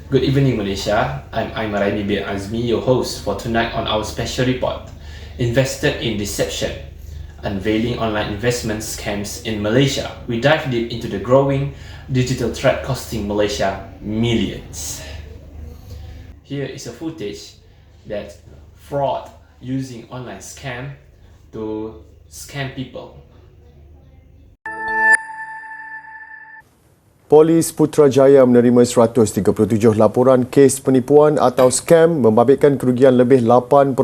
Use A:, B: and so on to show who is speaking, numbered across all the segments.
A: Good evening, Malaysia. I'm Raimi bin AZMI, your host for tonight on our special report, Invested in Deception, Unveiling Online Investment Scams in Malaysia. We dive deep into the growing digital threat costing Malaysia millions. Here is a footage that fraud using online scam to scam people.
B: Polis Putrajaya menerima 137 laporan kes penipuan atau skam membabitkan kerugian lebih 8.2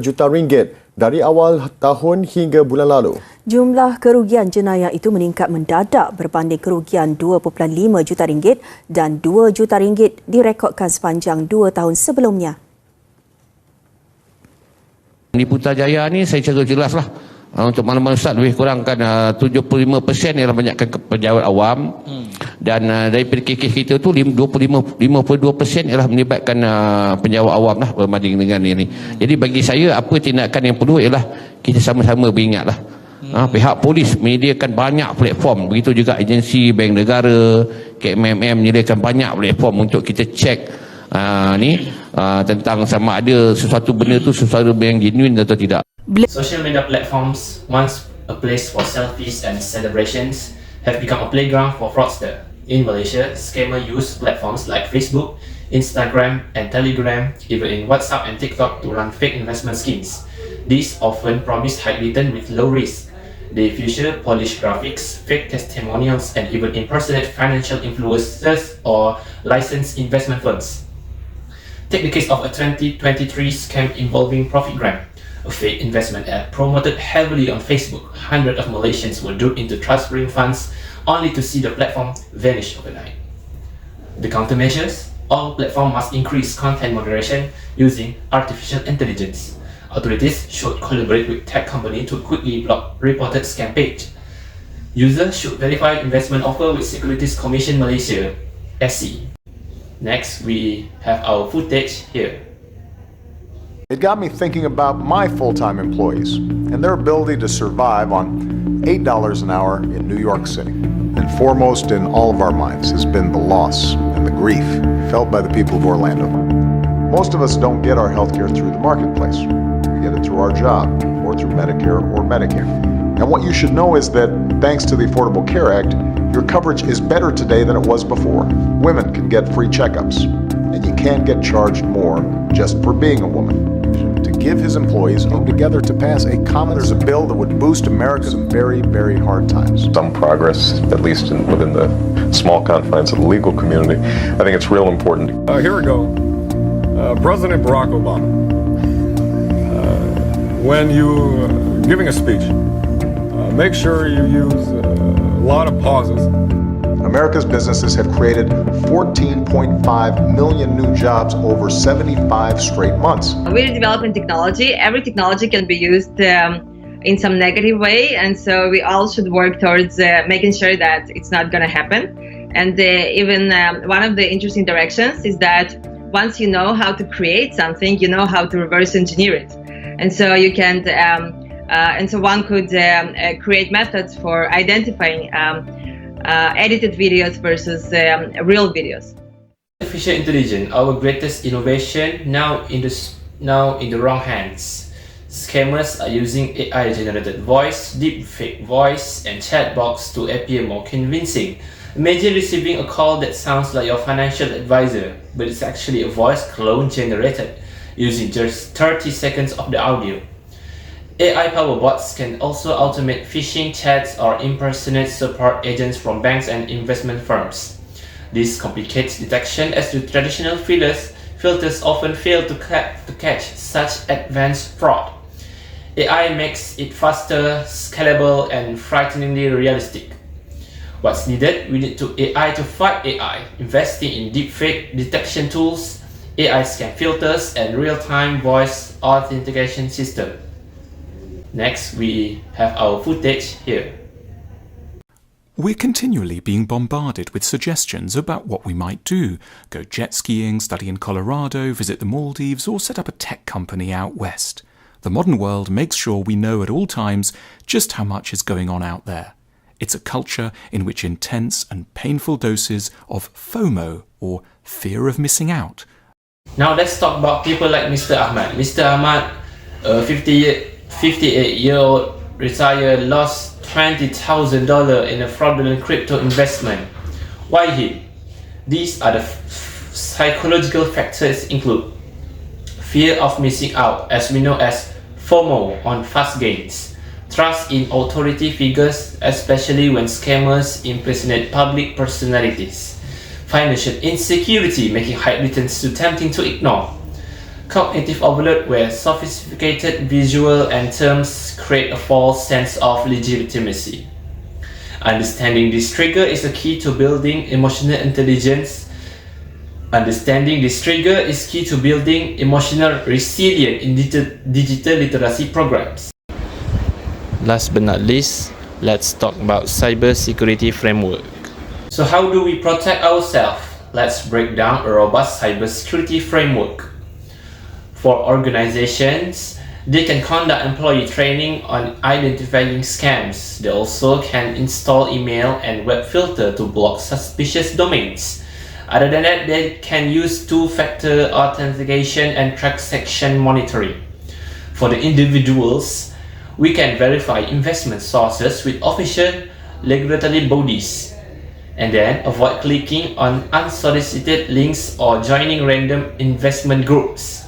B: juta ringgit dari awal tahun hingga bulan lalu.
C: Jumlah kerugian jenayah itu meningkat mendadak berbanding kerugian 2.5 juta ringgit dan 2 juta ringgit direkodkan sepanjang 2 tahun sebelumnya.
D: Di Putrajaya ni saya cara jelaslah. Untuk makluman Ustaz lebih kurang kan 75% ialah banyakkan pejabat awam dan daripada kes-kes kita tu 52% ialah melibatkan penjawat awam lah berbanding dengan ini. Jadi bagi saya apa tindakan yang perlu ialah kita sama-sama beringatlah. Pihak polis menyediakan banyak platform, begitu juga agensi bank negara, KMM menyediakan banyak platform untuk kita cek tentang sama ada sesuatu benda tu sesuatu yang genuine atau tidak.
A: Social media platforms, once a place for selfies and celebrations, have become a playground for fraudsters. In Malaysia, scammers use platforms like Facebook, Instagram and Telegram, even in WhatsApp and TikTok to run fake investment schemes. These often promise high return with low risk. They feature polished graphics, fake testimonials and even impersonate financial influencers or licensed investment firms. Take the case of a 2023 scam involving Profitgram, a fake investment ad promoted heavily on Facebook. Hundreds of Malaysians were duped into transferring funds only to see the platform vanish overnight. The countermeasures? All platforms must increase content moderation using artificial intelligence. Authorities should collaborate with tech companies to quickly block reported scam page. Users should verify investment offer with Securities Commission Malaysia, SC. Next, we have our footage here.
E: It got me thinking about my full-time employees and their ability to survive on $8 an hour in New York City. And foremost in all of our minds has been the loss and the grief felt by the people of Orlando. Most of us don't get our healthcare through the marketplace. We get it through our job or through Medicare or Medicare. And what you should know is that thanks to the Affordable Care Act, your coverage is better today than it was before. Women can get free checkups, and you can't get charged more just for being a woman. To give his employees together to pass a common... There's a bill that would boost America's very, very hard times.
F: Some progress, at least within the small confines of the legal community. I think it's real important.
G: Here we go. President Barack Obama. When you giving a speech, make sure you use a lot of pauses.
E: America's businesses have created 14.5 million new jobs over 75 straight months.
H: We're developing technology. Every technology can be used in some negative way, and so we all should work towards making sure that it's not going to happen. And even one of the interesting directions is that once you know how to create something, you know how to reverse engineer it. And so you can, and so one could create methods for identifying edited videos versus real videos.
A: Artificial intelligence, our greatest innovation, now in the wrong hands. Scammers are using AI-generated voice, deepfake voice, and chat box to appear more convincing. Imagine receiving a call that sounds like your financial advisor, but it's actually a voice clone generated using just 30 seconds of the audio. AI-powered bots can also automate phishing chats or impersonate support agents from banks and investment firms. This complicates detection as the traditional filters often fail to catch such advanced fraud. AI makes it faster, scalable, and frighteningly realistic. What's needed? We need AI to fight AI, investing in deepfake detection tools, AI scam filters, and real-time voice authentication system. Next, we have our footage here.
I: We're continually being bombarded with suggestions about what we might do. Go jet skiing, study in Colorado, visit the Maldives, or set up a tech company out west. The modern world makes sure we know at all times just how much is going on out there. It's a culture in which intense and painful doses of FOMO, or fear of missing out.
A: Now let's talk about people like Mr. Ahmad. Mr. Ahmad, a 58-year-old retired, lost $20,000 in a fraudulent crypto investment. Why him? These are the psychological factors include fear of missing out, as we know as FOMO, on fast gains, trust in authority figures, especially when scammers impersonate public personalities, financial insecurity, making high returns too tempting to ignore, cognitive overload, where sophisticated visual and terms create a false sense of legitimacy. Understanding this trigger is a key to building emotional intelligence. Understanding this trigger is key to building emotional resilience in digital literacy programs. Last but not least, let's talk about cybersecurity framework. So how do we protect ourselves? Let's break down a robust cybersecurity framework. For organizations, they can conduct employee training on identifying scams. They also can install email and web filter to block suspicious domains. Other than that, they can use two-factor authentication and transaction monitoring. For the individuals, we can verify investment sources with official regulatory bodies, and then avoid clicking on unsolicited links or joining random investment groups.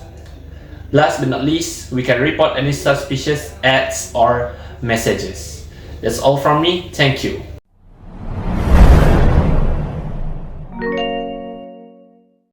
A: Last but not least, we can report any suspicious ads or messages. That's all from me. Thank you.